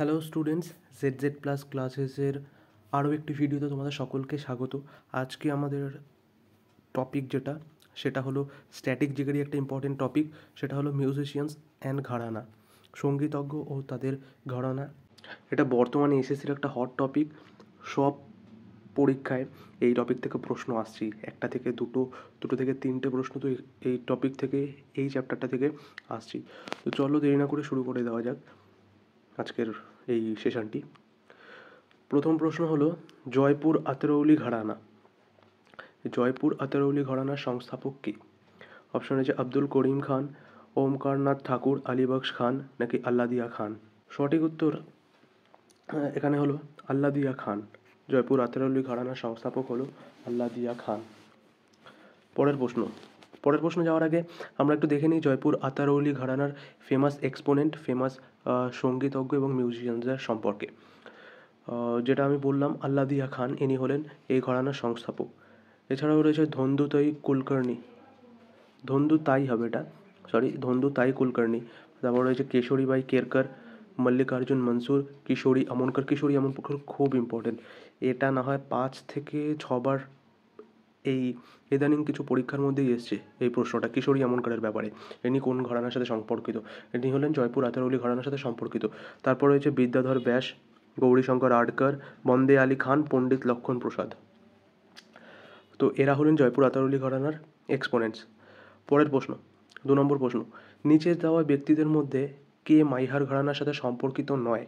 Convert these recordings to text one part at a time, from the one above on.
Hello students, Z plus ক্লাসেসের আরও একটি ভিডিওতে তোমাদের সকলকে স্বাগত। আজকে আমাদের টপিক সেটা হলো স্ট্যাটিক জিকেরই একটা ইম্পর্টেন্ট টপিক, সেটা হলো মিউজিশিয়ানস অ্যান্ড ঘরানা, সঙ্গীতজ্ঞ ও তাদের ঘরানা। এটা বর্তমানে এসএসসির একটা হট টপিক। সব পরীক্ষায় এই টপিক থেকে প্রশ্ন আসছে, একটা থেকে দুটো, দুটো থেকে তিনটে প্রশ্ন তো এই টপিক থেকে, এই চ্যাপ্টারটা থেকে আসছি। তো চলো দেরি না করে শুরু করে দেওয়া যাক আজকের এই সেশনটি। প্রথম প্রশ্ন হলো, জয়পুর আতরৌলি ঘরানা, জয়পুর আতরৌলি ঘরানার সংস্থাপক কে? অপশন রয়েছে আব্দুল করিম খান, ওমকারনাথ ঠাকুর, আলীবক্স খান নাকি আল্লাদিয়া খান। সঠিক উত্তর এখানে হলো আল্লাদিয়া খান। জয়পুর আতরৌলি ঘরানার সংস্থাপক হলো আল্লাদিয়া খান। পরের প্রশ্ন যাওয়ার আগে আমরা একটু দেখে নিই জয়পুর আতারৌলি ঘরানার ফেমাস এক্সপোনেন্ট, ফেমাস সঙ্গীতজ্ঞ এবং মিউজিশিয়ানদের সম্পর্কে। যেটা আমি বললাম, আল্লাদিয়া খান, ইনি হলেন এই ঘরানার সংস্থাপক। এছাড়াও রয়েছে ধন্দুতাই কুলকার্নি, ধন্দুতাই হবে এটা, ধন্দুতাই কুলকার্নি। তারপর রয়েছে কেশরীবাই কেরকার, মল্লিকার্জুন মনসুর, কিশোরী আমনকর। কিশোরী আমনকর খুব ইম্পর্টেন্ট, এটা না হয় 5 থেকে 6বার এই ইদানিং কিছু পরীক্ষার মধ্যেই এসছে এই প্রশ্নটা কিশোরী আমনকরের ব্যাপারে। ইনি কোন ঘরানার সাথে সম্পর্কিত? ইনি হলেন জয়পুর আতারৌলি ঘরানার সাথে সম্পর্কিত। তারপর রয়েছে বিদ্যাধর ব্যাস, গৌরীশঙ্কর আডকার, বন্দে আলী খান, পণ্ডিত লক্ষণ প্রসাদ। তো এরা হলেন জয়পুর আতারৌলি ঘরানার এক্সপোনেন্টস। পরের প্রশ্ন, 2 নম্বর প্রশ্ন, নিচে দেওয়া ব্যক্তিদের মধ্যে কে মাইহার ঘরানার সাথে সম্পর্কিত নয়?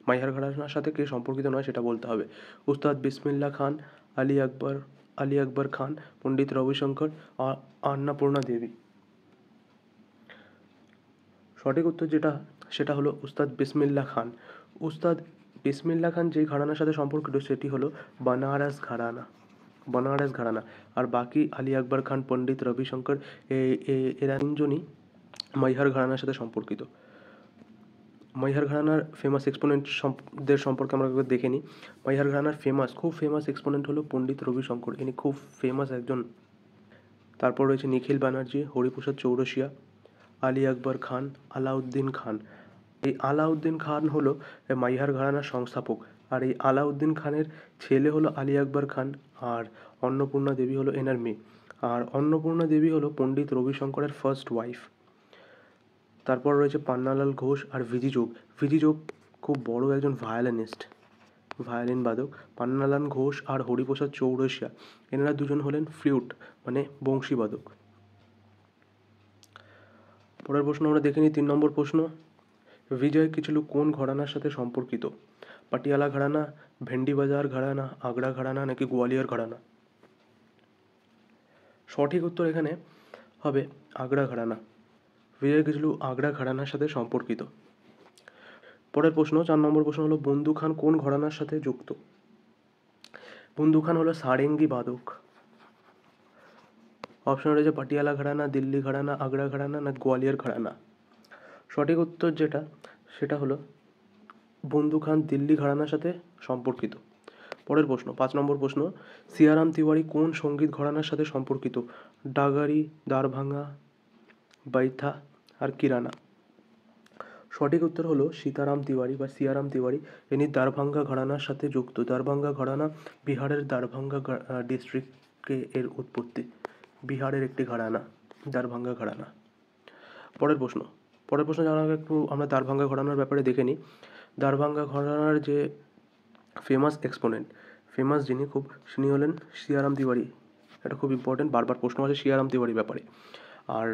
মাইহার ঘরানার সাথে কে সম্পর্কিত নয় সেটা বলতে হবে। উস্তাদ বিসমিল্লা খান, আলী আকবর খান, পণ্ডিত রবিশঙ্কর, আন্নাপূর্ণা দেবী। সঠিক উত্তর সেটা হলো উস্তাদ বিসমিল্লা খান। উস্তাদ বিসমিল্লা খান যে ঘরানার সাথে সম্পর্কিত সেটি হলো বানারস ঘরানা, বানারস ঘরানা। আর বাকি আলী আকবর খান, পণ্ডিত রবিশঙ্কর, এরা তিনজনই মাইহার ঘরানার সাথে সম্পর্কিত। মাইহার ঘরানার ফেমাস এক্সপোনেন্টদের সম্পর্কে আমরা একবার দেখে নিই। মাইহার ঘরানার খুব ফেমাস এক্সপোনেন্ট হলো পণ্ডিত রবিশঙ্কর, ইনি খুব ফেমাস একজন। তারপর রয়েছে নিখিল ব্যানার্জি, হরিপ্রসাদ চৌরসিয়া, আলী আকবর খান, আলাউদ্দিন খান। এই আলাউদ্দিন খান হলো মাইহার ঘরানার সংস্থাপক, আর এই আলাউদ্দিন খানের ছেলে হলো আলী আকবর খান, আর অন্নপূর্ণা দেবী হলো এনার মেয়ে। আর অন্নপূর্ণা দেবী হলো পণ্ডিত রবিশঙ্করের ফার্স্ট ওয়াইফ। তারপর রয়েছে পান্নালাল ঘোষ আর ভিজি যোগ। ভিজি যোগ খুব বড় একজন ভায়োলিন বাদক। পান্নালাল ঘোষ আর হরিপ্রসাদ চৌরসিয়া, এনারা দুজন হলেন ফ্লুট মানে বংশী বাদক। পরের প্রশ্ন আমরা দেখে নিই, 3 নম্বর প্রশ্ন, বিজয় কিচলু কোন ঘরানার সাথে সম্পর্কিত? পাটিয়ালা ঘরানা, ভেন্ডি বাজার ঘরানা, আগ্রা ঘরানা নাকি গোয়ালিয়র ঘরানা? সঠিক উত্তর এখানে হবে আগ্রা ঘরানা। বিজয় কিচলু আগ্রা ঘরানার সাথে সম্পর্কিত। পরের প্রশ্ন, 4 নম্বর প্রশ্ন হলো, বন্দু খান কোন ঘরানার সাথে যুক্ত? বন্দু খান হলো সারেঙ্গি বাদক। অপশন রয়েছে পাটিয়ালা ঘরানা, দিল্লি ঘরানা, আগ্রা ঘরানা না গোয়ালিয়র ঘরানা। সঠিক উত্তর সেটা হলো বন্দু খান দিল্লি ঘরানার সাথে সম্পর্কিত। পরের প্রশ্ন, 5 নম্বর প্রশ্ন, সিয়ারাম তিওয়ারি কোন সঙ্গীত ঘরানার সাথে সম্পর্কিত? ডাগারি, দারভাঙ্গা, বাইথা আর কিরানা। সঠিক উত্তর হলো সীতারাম তিওয়ারি বা সিয়ারাম তিওয়ারি, ইনি দারভাঙ্গা ঘরানার সাথে যুক্ত। দারভাঙ্গা ঘরানা বিহারের দারভাঙ্গা ডিস্ট্রিক্টে এর উৎপত্তি, বিহারের একটি ঘরানা দারভাঙ্গা ঘরানা। পরের প্রশ্ন জানার আগে একটু আমরা দারভাঙ্গা ঘরানার ব্যাপারে দেখে নিই। দারভাঙ্গা ঘরানার যে ফেমাস যিনি তিনি হলেন সিয়ারাম তিওয়ারি। এটা খুব ইম্পর্টেন্ট, বারবার প্রশ্ন আছে সিয়ারাম তিওয়ারির ব্যাপারে। আর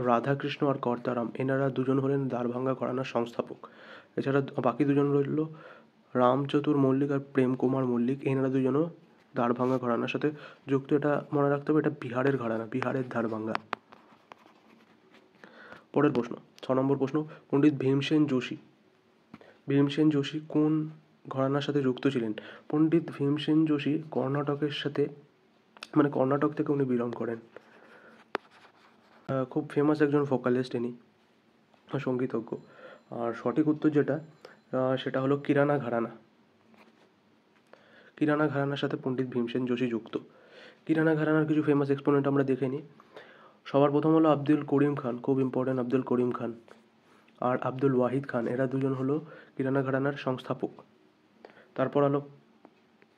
রাধাকৃষ্ণ আর কর্তারাম, এনারা দুজন হলেন দারভাঙ্গা ঘরানার সংস্থাপক। এছাড়া বাকি দুজন রইল রামচতুর মল্লিক আর প্রেম কুমার মল্লিক, এনারা দুজনও দারভাঙ্গা ঘরানার সাথে যুক্ত। এটা মনে রাখতে হবে, এটা বিহারের ঘরানা, বিহারের দারভাঙ্গা। পরের প্রশ্ন, 6 নম্বর প্রশ্ন, পণ্ডিত ভীমসেন যোশী কোন ঘরানার সাথে যুক্ত ছিলেন? পণ্ডিত ভীমসেন যোশী কর্ণাটকের সাথে, মানে কর্ণাটক থেকে উনি বিলং করেন। খুব ফেমাস একজন ভোকালিস্ট ইনি, সঙ্গীতজ্ঞ। আর সঠিক উত্তর সেটা হলো কিরানা ঘরানার সাথে পণ্ডিত ভীমসেন যোশী যুক্ত। কিরানা ঘরানার কিছু ফেমাস এক্সপোনেন্ট আমরা দেখে নিই। সবার প্রথম হলো আব্দুল করিম খান, খুব ইম্পর্টেন্ট আব্দুল করিম খান। আর আব্দুল ওয়াহিদ খান, এরা দুজন হলো কিরানা ঘরানার সংস্থাপক। তারপর হলো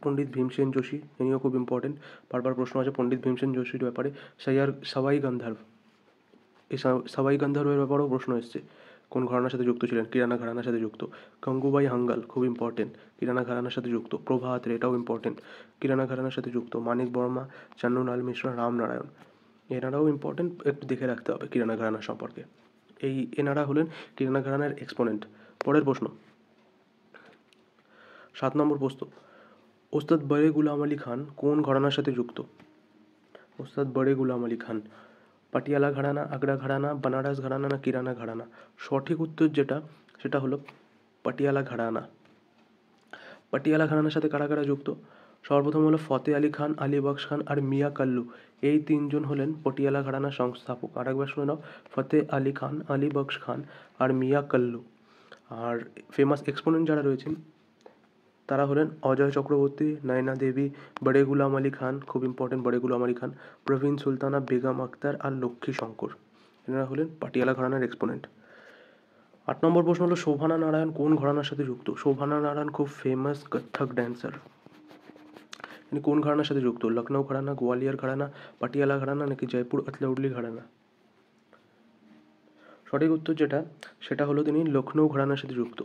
পণ্ডিত ভীমসেন যোশী, ইনিও খুব ইম্পর্টেন্ট, বারবার প্রশ্ন আছে পণ্ডিত ভীমসেন যোশীর ব্যাপারে। সবাই গান্ধার, এই সবাই গান্ধারের ব্যাপারেও প্রশ্ন এসছে, কোন ঘরানার সাথে যুক্ত ছিলেন, কিরানা ঘরানার সাথে যুক্ত। গঙ্গুবাই হাঙ্গাল খুব ইম্পর্টেন্ট, কিরানা ঘরানার সাথে যুক্ত। প্রভাত রে, এটাও ইম্পর্টেন্ট, কিরানা ঘরানার সাথে যুক্ত। মানিক বর্মা, চান্নুলাল মিশ্রা, রামনারায়ণ, এনারাও ইম্পর্টেন্ট, একটু দেখে রাখতে হবে কিরানা ঘরানার সম্পর্কে। এনারা হলেন কিরানা ঘরানার এক্সপোনেন্ট। পরের প্রশ্ন, 7 নম্বর প্রশ্ন, ওস্তাদ বড়ে গুলাম আলী খান কোন ঘরানার সাথে যুক্ত? ওস্তাদ বড়ে গুলাম আলী খান পাটিয়ালা ঘরানা, আগ্রা ঘরানা, বানারস ঘরানা না কিরানা ঘরানা? সঠিক উত্তর যেটা, সেটা হলো পাটিয়ালা ঘরানা। পাটিয়ালা ঘরানার সাথে কারা কারা যুক্ত? সর্বপ্রথম হলো ফতে আলী খান, আলী বক্স খান আর মিয়া কাল্লু, এই তিনজন হলেন পটিয়ালা ঘরানার সংস্থাপক। আরেকবার শুনে নাও, ফতে আলী খান, আলী বক্স খান আর মিয়া কাল্লু। আর ফেমাস এক্সপোনেন্ট যারা রয়েছেন তারা হলেন অজয় চক্রবর্তী, নয়না দেবী, বড়ে গুলাম আলী খান, খুব ইম্পর্টেন্ট বড়ে গুলাম আলী খান, প্রবীণ সুলতানা, বেগম আক্তার আর লক্ষ্মী শঙ্কর, এনারা হলেন পাটিয়ালা ঘরানার এক্সপোনেন্ট। 8 নম্বর প্রশ্ন হলো শোভানা নারায়ণ কোন ঘরানার সাথে যুক্ত? শোভানা নারায়ণ খুব ফেমাস কত্থক ড্যান্সার, ইনি কোন ঘরানার সাথে যুক্ত? লখনৌ ঘরানা, গোয়ালিয়র ঘরানা, পাটিয়ালা ঘরানা নাকি জয়পুর আতলৌডলি ঘরানা? সঠিক উত্তর যেটা, সেটা হলো তিনি লখনৌ ঘরানার সাথে যুক্ত।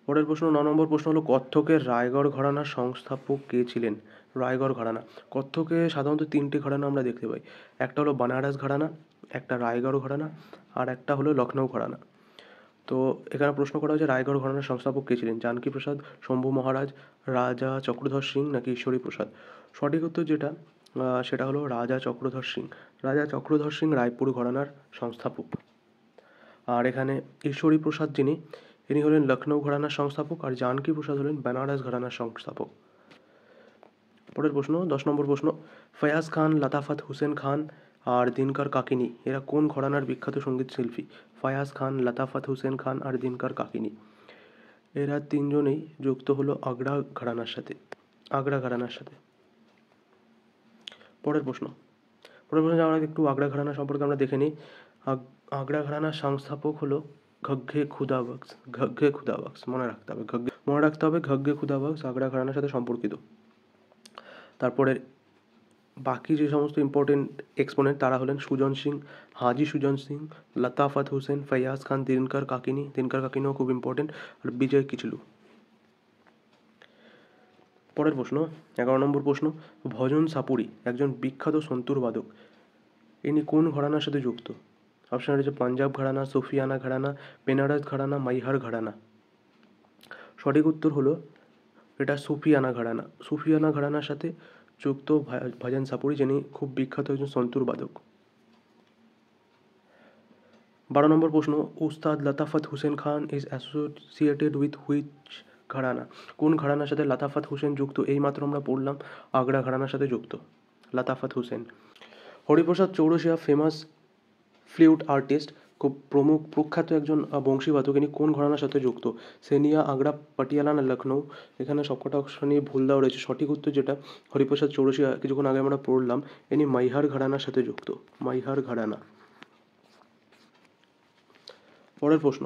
পরের প্রশ্ন 9 নম্বর প্রশ্ন হলো কত্থকের রায়গড় ঘরানার সংস্থাপক কে ছিলেন? রায়গড় ঘরানা, কত্থকে সাধারণত 3টে ঘরানা আমরা দেখতে পাই, একটা হলো বানারস ঘরানা, একটা রায়গড় ঘরানা আর একটা হলো লখনৌ ঘরানা। তো এখানে প্রশ্ন করা হয়েছে রায়গড় ঘরানার সংস্থাপক কে ছিলেন? জানকী প্রসাদ, শম্ভু মহারাজ, রাজা চক্রধর সিং নাকি ঈশ্বরী প্রসাদ? সঠিক উত্তর যেটা, সেটা হলো রাজা চক্রধর সিং। রাজা চক্রধর সিং রায়পুর ঘরানার সংস্থাপক। আর এখানে ঈশ্বরী প্রসাদ যিনি, ইনি হলেন লখনৌ ঘরানার সংস্থাপক, আর জানকী প্রসাদ হলেন বেনারস ঘরানার সংস্থাপক। পরের প্রশ্ন 10 নম্বর প্রশ্ন, ফয়াজ খান, লতাফত হুসেন খান আর দিনকর কাকিনি, এরা কোন ঘরানার বিখ্যাত সঙ্গীত শিল্পী? ফয়াজ খান, লতাফত হুসেন খান আর দিনকর কাকিনি, এরা তিনজনেই যুক্ত হলো আগ্রা ঘরানার সাথে, আগ্রা ঘরানার সাথে। পরের প্রশ্ন, যাওয়ার আগে একটু আগ্রা ঘরানা সম্পর্কে আমরা দেখে নিই। আগ্রা ঘরানার সংস্থাপক হলো ঘগ্গে খুদা বক্স। ঘগ্গে খুদা বক্স মনে রাখতে হবে, ঘগ্গে খুদা বক্স আগ্রা ঘরানার সাথে সম্পর্কিত। তারপরে বাকি যে সমস্ত ইম্পর্টেন্ট এক্সপোনেন্ট তারা হলেন সুজন সিং, হাজি সুজন সিং, লতাফত হুসেন, ফয়াজ খান, দিনকর কাকিনিও খুব ইম্পর্টেন্ট, আর বিজয় কিচলু। পরের প্রশ্ন 11 নম্বর প্রশ্ন, ভজন সাপুরি একজন বিখ্যাত সন্তুর বাদক, ইনি কোন ঘরানার সাথে যুক্ত? অপশন রয়েছে পাঞ্জাব ঘরানা, সুফিয়ানা ঘরানা, বেনারস ঘরানা, মাইহার ঘরানা। সঠিক উত্তর হলো এটা সুফিয়ানা ঘরানা। সুফিয়ানা ঘরানার সাথে যুক্ত ভজন সাপুরি, যিনি খুব বিখ্যাত একজন সন্তুর বাদক। 12 নম্বর প্রশ্ন, উস্তাদ লতাফত হুসেন খান ইজ অ্যাসোসিয়েটেড উইথ হুইচ ঘরানা? কোন ঘরানার সাথে লতাফত হুসেন যুক্ত? এইমাত্র আমরা পড়লাম আগ্রা ঘরানার সাথে যুক্ত Latafat Hussain. Hariprasad Chaurasia famous flute artist, খুব প্রখ্যাত একজন বংশীবাদক, ইনি কোন ঘরানার সাথে যুক্ত? সেনিয়া, আগ্রা, পাটিয়ালা না লখনৌ? এখানে সবকটা অপশনই ভুল দেওয়া রয়েছে। সঠিক উত্তর যেটা, হরিপ্রসাদ চৌরসিয়া, কিছুক্ষণ আগে আমরা পড়লাম, ইনি মাইহার ঘরানার সাথে যুক্ত, মাইহার ঘরানা। পরের প্রশ্ন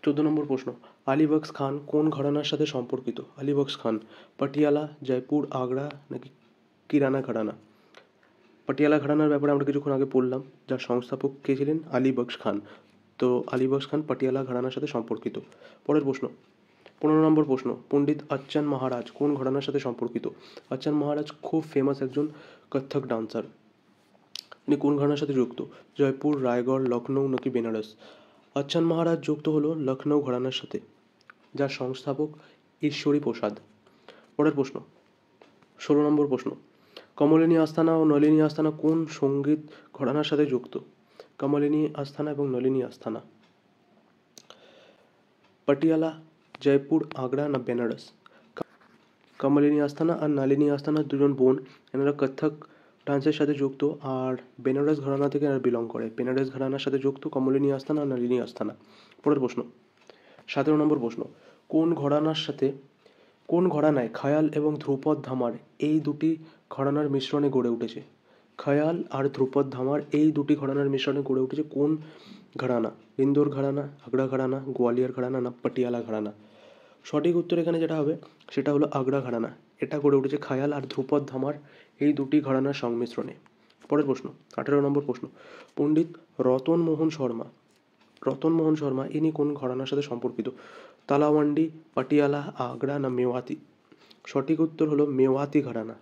14 নম্বর প্রশ্ন, আলীবক্স খান কোন ঘরানার সাথে সম্পর্কিত? আলীবক্স খান পাটিয়ালা, জয়পুর, আগ্রা নাকি কিরানা ঘরানা? পাটিয়ালা ঘরানার ব্যাপারে আমরা কিছুক্ষণ আগে পড়লাম, যার সংস্থাপক কে ছিলেন? আলীবক্স খান। তো আলীবক্স খান পাটিয়ালা ঘরানার সাথে সম্পর্কিত। পরের প্রশ্ন 15 নম্বর প্রশ্ন, পণ্ডিত আচ্চান মহারাজ কোন ঘরানার সাথে সম্পর্কিত? আচ্চান মহারাজ খুব ফেমাস একজন কত্থক ডান্সার, ইনি কোন ঘরানার সাথে যুক্ত? জয়পুর, রায়গড়, লখনৌ নাকি বেনারস? আচ্চান মহারাজ যুক্ত হলো লখনৌ ঘরানার সাথে, যার সংস্থাপক ঈশ্বরী প্রসাদ। পরের প্রশ্ন 16 নম্বর প্রশ্ন, কমলিনী আস্থানা ও নলিনী আস্থানা কোন সঙ্গীত ঘরানার সাথে যুক্ত? কমলিনী আস্থানা এবং নলিনী আস্থানা। পাটিয়ালা, জয়পুর, আগ্রা না বেনারস? কমলিনী আস্থানা আর নলিনী আস্থানা দুজন বোন, এনারা কত্থক ডান্সের সাথে যুক্ত, আর বেনারস ঘরানা থেকে এনারা বিলং করে। বেনারস ঘরানার সাথে যুক্ত কমলিনী আস্থানা আর নলিনী আস্থানা। পরের প্রশ্ন 17 নম্বর প্রশ্ন, কোন ঘরানায় খায়াল এবং ধ্রুপদ ধামার এই দুটি ঘরানার মিশ্রণে গড়ে উঠেছে? খয়াল আর ধ্রুপদ ধামার এই দুটি ঘরানার মিশ্রণে গড়ে উঠেছে কোন ঘরানা? ইন্দোর ঘরানা, আগ্রা ঘরানা, গোয়ালিয়র ঘরানা না পাটিয়ালা ঘরানা? সঠিক উত্তর এখানে যেটা হবে সেটা হলো আগ্রা ঘরানা। এটা গড়ে উঠেছে খয়াল আর ধ্রুপদ ধামার এই দুটি ঘরানার সংমিশ্রণে। পরের প্রশ্ন, 18 নম্বর প্রশ্ন। পণ্ডিত রতন মোহন শর্মা ইনি কোন ঘরানার সাথে সম্পর্কিত? তালাওয়ান্ডি, পাটিয়ালা, আগ্রা না মেওয়াতি? সঠিক উত্তর হলো মেওয়াতি ঘরানা।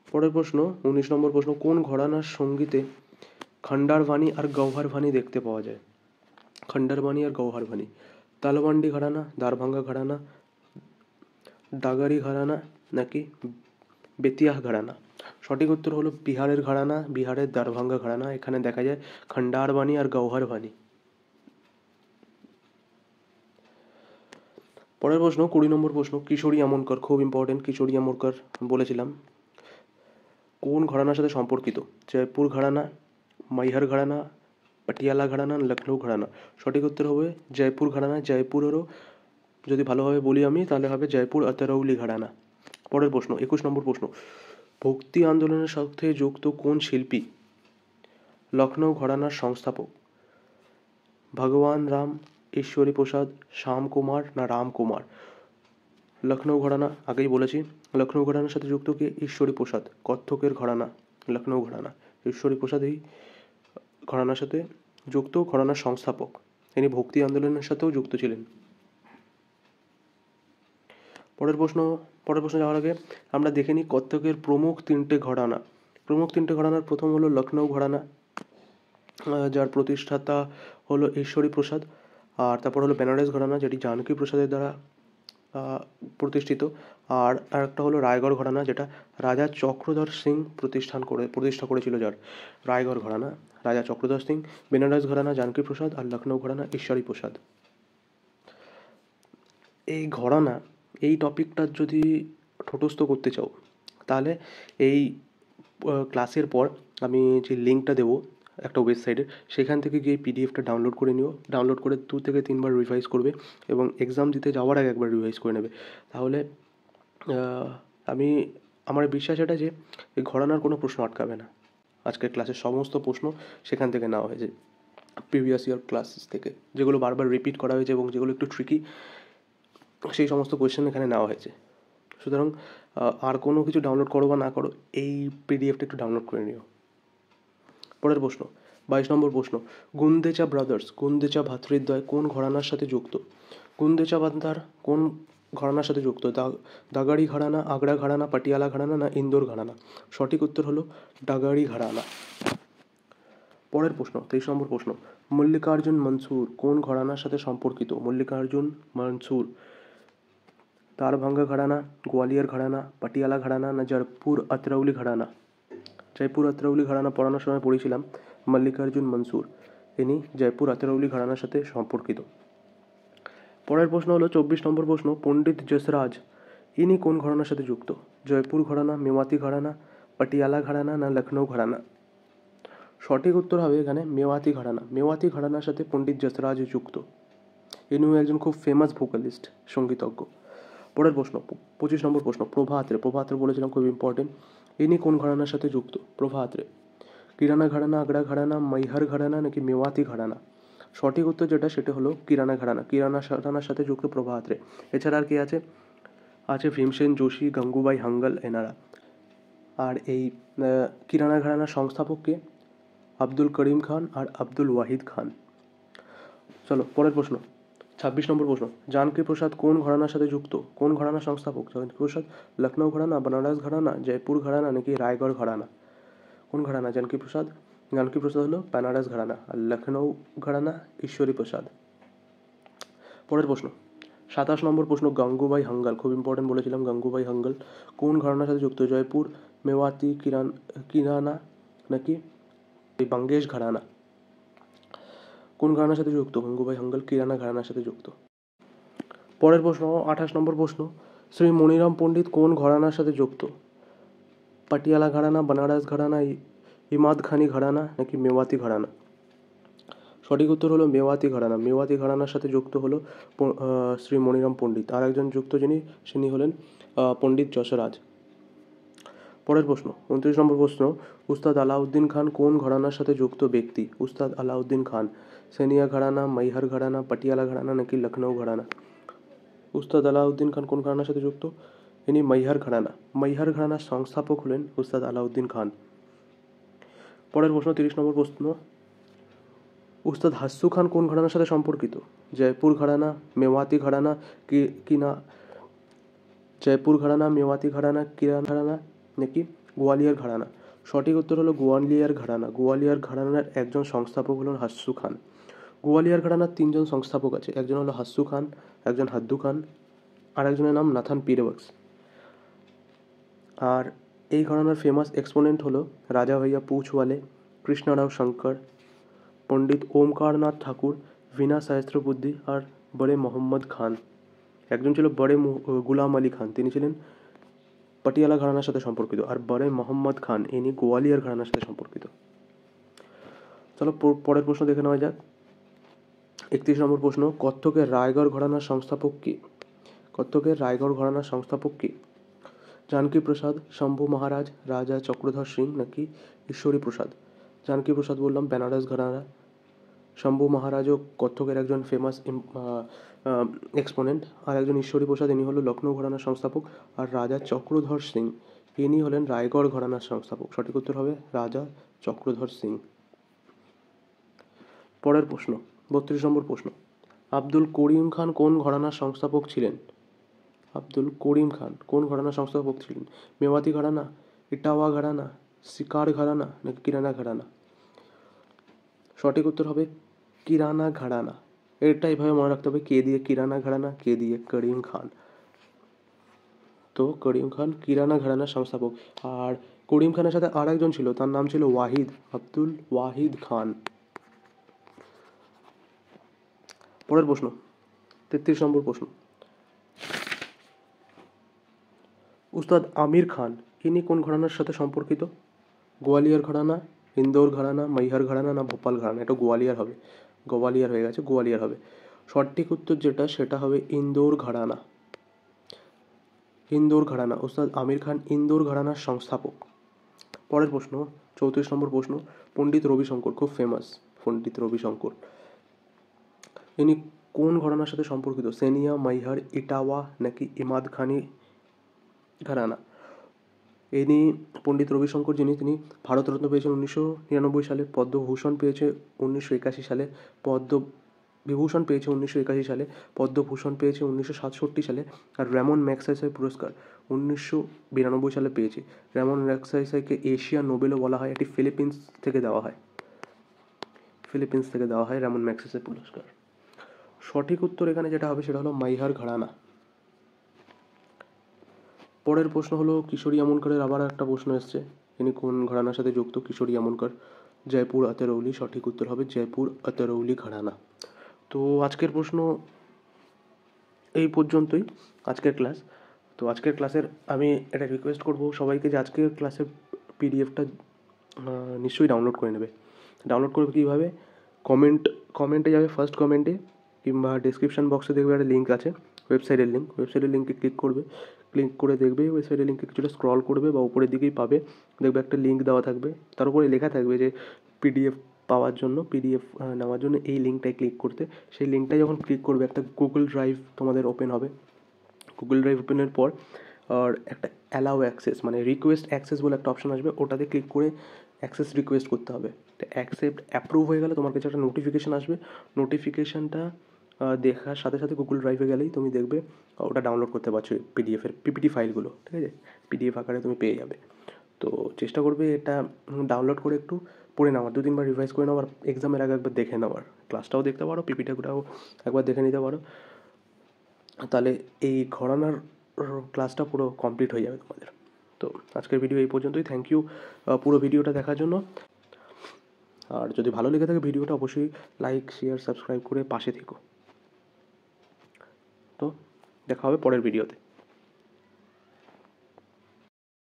পরের প্রশ্ন, 19 নম্বর প্রশ্ন। কোন ঘরানার সঙ্গীতে খন্ডারবাণী আর গৌহরবাণী দেখতে পাওয়া যায়? খন্ডারবাণী আর গৌহরবাণী। তালওয়ান্ডি ঘরানা, দারভাঙ্গা ঘরানা, ডাগারি ঘরানা নাকি বেতিয়াহ ঘরানা? সঠিক উত্তর হলো বিহারের ঘরানা, বিহারের দারভাঙ্গা ঘরানা। এখানে দেখা যায় খন্ডারবাণী আর গৌহরবাণী। পরের প্রশ্ন, 20 নম্বর প্রশ্ন। কিশোরী আমনকর, খুব ইম্পর্টেন্ট, কিশোরী আমনকর বলেছিলাম কোন ঘরানার সাথে সম্পর্কিত? জয়পুর ঘরানা, মাইহার ঘরানা, পাটিয়ালা ঘরানা, লখনৌ ঘরানা? সঠিক উত্তর হবে জয়পুর ঘরানা। জয়পুরেরও যদি ভালোভাবে বলি আমি তাহলে হবে জয়পুর আতরৌলি ঘরানা। পরের প্রশ্ন, 21 নম্বর প্রশ্ন। ভক্তি আন্দোলনের সাথে যুক্ত কোন শিল্পী লখনৌ ঘরানার সংস্থাপক? ভগবান রাম, ঈশ্বরী প্রসাদ, শ্যাম কুমার না রাম কুমার? লখনৌ ঘরানা আগেই বলেছি। লখনৌ ঘরানার সাথে যুক্ত কে? ঈশ্বরী প্রসাদ। কত্থকের ঘরানা লখনৌ ঘরানা। ঈশ্বরী প্রসাদ এই ঘরানার সাথে যুক্ত, ঘরানার সংস্থাপক। তিনি ভক্তি আন্দোলনের সাথেও যুক্ত ছিলেন। পরের প্রশ্ন যাওয়ার আগে আমরা দেখে নিই কত্থকের প্রমুখ তিনটে ঘরানা। ঘরানার প্রথম হলো লখনৌ ঘরানা, যার প্রতিষ্ঠাতা হলো ঈশ্বরী প্রসাদ। আর তারপর হলো বেনারস ঘরানা, যেটি জানকী প্রসাদের দ্বারা প্রতিষ্ঠিত। আর একটা হলো রায়গড় ঘরানা, যেটা রাজা চক্রধর সিং প্রতিষ্ঠা করেছিল, যার রায়গড় ঘরানা রাজা চক্রধর সিং। বেনারস ঘরানা জানকী প্রসাদ আর লখনৌ ঘরানা ঈশ্বরী প্রসাদ। এই ঘরানা, এই টপিকটা যদি ঠোঁটস্থ করতে চাও তাহলে এই ক্লাসের পর আমি যে লিঙ্কটা দেবো একটা ওয়েবসাইটের, সেখান থেকে গিয়ে পিডিএফটা ডাউনলোড করে নিও। ডাউনলোড করে 2 থেকে 3 বার রিভাইজ করবে এবং এক্সাম দিতে যাওয়ার আগে একবার রিভাইজ করে নেবে। তাহলে আমার বিশ্বাস এটা যে এই ঘরানার কোনো প্রশ্ন আটকাবে না। আজকের ক্লাসের সমস্ত প্রশ্ন সেখান থেকে নেওয়া হয়েছে, প্রিভিয়াস ইয়ার ক্লাসেস থেকে, যেগুলো বারবার রিপিট করা হয়েছে এবং যেগুলো একটু ট্রিকি, সেই সমস্ত কোয়েশ্চেন এখানে নেওয়া হয়েছে। সুতরাং আর কোনো কিছু ডাউনলোড করো বা না করো, এই পিডিএফটা একটু ডাউনলোড করে নিও। পরের প্রশ্ন, 22 নম্বর প্রশ্ন। গুন্দেচা ব্রাদার্স, গুন্দেচা ভ্রাতৃদ্বয় কোন ঘরানার সাথে যুক্ত? গুন্দেচা বান্দার কোন ঘরানার সাথে যুক্ত? দাগাড়ি ঘরানা, আগ্রা ঘরানা, পাটিয়ালা ঘরানা না ইন্দোর ঘরানা? সঠিক উত্তর হলো দাগাড়ি ঘরানা। পরের প্রশ্ন, 23 নম্বর প্রশ্ন। মল্লিকার্জুন মনসুর কোন ঘরানার সাথে সম্পর্কিত? মল্লিকার্জুন মনসুর দারভাঙ্গা ঘরানা, গোয়ালিয়র ঘরানা, পাটিয়ালা ঘরানা না জয়পুর আতরৌলি ঘরানা? জয়পুর আতরৌলি ঘরানা পড়ানোর সময় পড়েছিলাম মল্লিকার্জুন মনসুর, ইনি জয়পুর আতরৌলি ঘরানার সাথে সম্পর্কিত। পরের প্রশ্ন হলো 24 নম্বর প্রশ্ন। পণ্ডিত যশরাজ ইনি কোন ঘরানার সাথে যুক্ত? জয়পুর ঘরানা, মেওয়াতি ঘরানা, পাটিয়ালা ঘরানা না লখনৌ ঘরানা? সঠিক উত্তর হবে এখানে মেওয়াতি ঘরানা। মেওয়াতি ঘরানার সাথে পণ্ডিত যশরাজ যুক্ত। ইনিও একজন খুব ফেমাস ভোকালিস্ট, সঙ্গীতজ্ঞ। পরের প্রশ্ন, 25 নম্বর প্রশ্ন। প্রভাতরে বলেছিলাম খুব ইম্পর্টেন্ট। ইনি কোন ঘরানার সাথে যুক্ত? প্রভাতরে। কিরানা ঘরানা, আগ্রা ঘরানা, মাইহার ঘরানা নাকি মেওয়াতি ঘরানা? সঠিক উত্তর যেটা সেটা হলো কিরানা ঘরানার সাথে যুক্ত প্রভাতরে। এছাড়া আর কে আছে? আছে ভীমসেন যোশী, গঙ্গুবাই হাঙ্গল, এনারা। আর এই কিরানা ঘরানার সংস্থাপককে আব্দুল করিম খান আর আব্দুল ওয়াহিদ খান। চলো পরের প্রশ্ন, 26 নম্বর প্রশ্ন। জানকী প্রসাদ কোন ঘরানার সাথে যুক্ত? কোন ঘরানার সংস্থাপক? জানকী প্রসাদ লখনৌ ঘরানা, বেনারস ঘরানা, জয়পুর ঘরানা নাকি রায়গড় ঘরানা? কোন ঘরানা? জানকী প্রসাদ হলো বেনারস ঘরানা আর লখনৌ ঘরানা ঈশ্বরী প্রসাদ। পরের প্রশ্ন, 27 নম্বর প্রশ্ন। গঙ্গুবাই হাঙ্গল, খুব ইম্পর্টেন্ট বলেছিলাম, গঙ্গুবাই হাঙ্গল কোন ঘরানার সাথে যুক্ত? জয়পুর, মেওয়াতি, কিরানা নাকি বাঙ্গেশ ঘরানা? কোন ঘরানার সাথে যুক্ত? গঙ্গুবাই হাঙ্গল কিরানা ঘরানার সাথে যুক্ত। পরের প্রশ্ন, 28 নম্বর প্রশ্ন। শ্রী মনিরাম পণ্ডিত কোন ঘরানার সাথে যুক্ত? পাটিয়ালা ঘরানা, বেনারস ঘরানা, ইমাদখানি ঘরানা নাকি মেওয়াতি ঘরানা? সঠিক উত্তর হলো মেওয়াতি ঘরানা। মেওয়াতি ঘরানার সাথে যুক্ত হলো শ্রী মনিরাম পণ্ডিত। আর একজন যুক্ত যিনি হলেন পণ্ডিত যশরাজ। পরের প্রশ্ন 29 নম্বর প্রশ্ন, উস্তাদ আলাউদ্দিন খান কোন ঘরানার সাথে যুক্ত ব্যক্তি? উস্তাদ আলাউদ্দিন খান সেনিয়া ঘরানা, মাইহার ঘরানা, পাটিয়ালা ঘরানা নাকি লখনৌ ঘরানা? উস্তাদ আলাউদ্দিন খান কোন ঘরানার সাথে যুক্ত? ইনি মাইহার ঘরানা। মাইহার ঘরানার সংস্থাপক হলেন উস্তাদ আলাউদ্দিন খান। পরের প্রশ্ন 30 নম্বর প্রশ্ন, উস্তাদ হাসু খান কোন ঘরানার সাথে সম্পর্কিত? জয়পুর ঘরানা, মেওয়াতি ঘরানা কি না জয়পুর ঘরানা, মেওয়াতি ঘরানা, কিরান ঘরানা নাকি গোয়ালিয়র ঘরানা? সঠিক উত্তর হলো গোয়ালিয়র ঘরানা। গোয়ালিয়র ঘরানার একজন সংস্থাপক হলেন হাসু খান। গোয়ালিয়র ঘরানার 3জন সংস্থাপক আছে, একজন হলো হাসু খান, একজন হাদ্দু খান, আর একজনের নাম নাথান পিরেবক্স। আর এই ঘরানার ফেমাস এক্সপোনেন্ট হলো রাজা ভাইয়া পুছওয়ালে, কৃষ্ণরাও শঙ্কর, পণ্ডিত ওমকারনাথ ঠাকুর, ভিনা সহস্রবুদ্ধি আর বড়ে মোহাম্মদ খান। একজন ছিল বড়ে গুলাম আলী খান, তিনি ছিলেন পাটিয়ালা ঘরানার সাথে সম্পর্কিত, আর বড়ে মোহাম্মদ খান ইনি গোয়ালিয়র ঘরানার সাথে সম্পর্কিত। চলো পরের প্রশ্ন দেখে নেওয়া যাক। 31 নম্বর প্রশ্ন, কত্থকের রায়গড় ঘরানার সংস্থাপক কে? কত্থকের রায়গড় ঘরানার সংস্থাপক কে? জানকী প্রসাদ, শম্ভু মহারাজ, রাজা চক্রধর সিং নাকি ঈশ্বরী প্রসাদ? জানকী প্রসাদ বললাম বেনারস ঘরানা। শম্ভু মহারাজও কত্থকের একজন ফেমাস এক্সপোনেন্ট, আর একজন ঈশ্বরী প্রসাদ ইনি হলো লখনৌ ঘরানার সংস্থাপক, আর রাজা চক্রধর সিং ইনি হলেন রায়গড় ঘরানার সংস্থাপক। সঠিক উত্তর হবে রাজা চক্রধর সিং। পরের প্রশ্ন 32 নম্বর প্রশ্ন, আব্দুল করিম খান কোন ঘরানার সংস্থাপক ছিলেন? আব্দুল করিম খান কোন ঘরানার সংস্থাপক ছিলেন? মেওয়াতি ঘরানা, ইটাওয়া ঘরানা, সিকার ঘরানা নাকি কিরানা ঘরানা? সঠিক উত্তর হবে কিরানা ঘরানা। এটা এইভাবে মনে রাখতে হবে, কে দিয়ে কিরানা ঘরানা, কে দিয়ে করিম খান। তো করিম খান কিরানা ঘরানার সংস্থাপক। আর করিম খানের সাথে আর একজন ছিল, তার নাম ছিল ওয়াহিদ, আব্দুল ওয়াহিদ খান। পরের প্রশ্ন 33 নম্বর প্রশ্ন, উস্তাদ আমির খান ইনি কোন ঘরানার সাথে সম্পর্কিত? গোয়ালিয়র ঘরানা, ইন্দোর ঘরানা, মাইহার ঘরানা না ভোপাল ঘরানা? এটা গোয়ালিয়র হবে, গোয়ালিয়র হয়ে গেছে, গোয়ালিয়র হবে। সঠিক উত্তর যেটা সেটা হবে ইন্দোর ঘরানা। ইন্দোর ঘরানা, উস্তাদ আমির খান ইন্দোর ঘরানার সংস্থাপক। পরের প্রশ্ন 34 নম্বর প্রশ্ন, পণ্ডিত রবিশঙ্কর, খুব ফেমাস পণ্ডিত রবিশঙ্কর, ইনি কোন ঘরানার সাথে সম্পর্কিত? সেনিয়া, মাইহার, ইটাওয়া নাকি ইমাদ খানি ঘরানা? ইনি পণ্ডিত রবিশঙ্কর যিনি, তিনি ভারতরত্ন পেয়েছেন 1999 সালে, পদ্মভূষণ পেয়েছে 1981 সালে, পদ্মবিভূষণ পেয়েছে 1981 সালে, পদ্মভূষণ পেয়েছে 1967 সালে, আর র্যামন ম্যাগসাইসে পুরস্কার 1992 সালে পেয়েছে। র্যামন ম্যাগসাইসেকে এশিয়া নোবেলও বলা হয়, এটি ফিলিপিন্স থেকে দেওয়া হয়, ফিলিপিন্স থেকে দেওয়া হয় র্যামন ম্যাগসাইসে পুরস্কার। সঠিক উত্তর এখানে যেটা হবে সেটা হলো মাইহার ঘরানা। পরের প্রশ্ন হলো কিশোরী আমনকরের আবার একটা প্রশ্ন এসছে, ইনি কোন ঘরানার সাথে যুক্ত? কিশোরী আমনকর জয়পুর আতরৌলি। সঠিক উত্তর হবে জয়পুর আতরৌলি ঘরানা। তো আজকের প্রশ্ন এই পর্যন্তই, আজকের ক্লাস। তো আজকের ক্লাসের আমি এটা রিকোয়েস্ট করব সবাইকে যে আজকের ক্লাসের পিডিএফটা নিশ্চয়ই ডাউনলোড করে নেবে। ডাউনলোড করবে কীভাবে? কমেন্টে যাবে, ফার্স্ট কমেন্টে কিংবা ডিসক্রিপশান বক্সে দেখবে একটা লিঙ্ক আছে, ওয়েবসাইটের লিঙ্কে ক্লিক করবে, ক্লিক করে দেখবে ওয়েবসাইটের লিঙ্কে কিছুটা স্ক্রল করবে বা উপরের দিকেই পাবে, দেখবে একটা লিঙ্ক দেওয়া থাকবে, তার উপরে লেখা থাকবে যে পিডিএফ পাওয়ার জন্য, পিডিএফ নেওয়ার জন্য এই লিঙ্কটায় ক্লিক করতে। সেই লিঙ্কটায় যখন ক্লিক করবে একটা গুগল ড্রাইভ তোমাদের ওপেন হবে। গুগল ড্রাইভ ওপেনের পর আর একটা অ্যালাউ অ্যাক্সেস মানে রিকোয়েস্ট অ্যাক্সেস বলে একটা অপশন আসবে, ওটাতে ক্লিক করে অ্যাক্সেস রিকোয়েস্ট করতে হবে। তো অ্যাপ্রুভ হয়ে গেলে তোমার কাছে একটা নোটিফিকেশান আসবে, নোটিফিকেশানটা দেখার সাথে সাথে গুগল ড্রাইভে গেলেই তুমি দেখবে ওটা ডাউনলোড করতে পারছো, পিডিএফের পিপিটি ফাইলগুলো, ঠিক আছে, পিডিএফ আকারে তুমি পেয়ে যাবে। তো চেষ্টা করবে এটা ডাউনলোড করে একটু পড়ে নেওয়ার, 2-3 বার রিভাইজ করে নেওয়ার, এক্সামের আগে একবার দেখে নেওয়ার, ক্লাসটাও দেখতে পারো, পিপিটিটাও একবার দেখে নিতে পারো, তাহলে এই ঘরানার ক্লাসটা পুরো কমপ্লিট হয়ে যাবে তোমাদের। তো আজকের ভিডিও এই পর্যন্তই। থ্যাংক ইউ পুরো ভিডিওটা দেখার জন্য। আর যদি ভালো লেগে থাকে ভিডিওটা অবশ্যই লাইক, শেয়ার, সাবস্ক্রাইব করে পাশে থেকো। তো দেখা হবে পরের ভিডিওতে।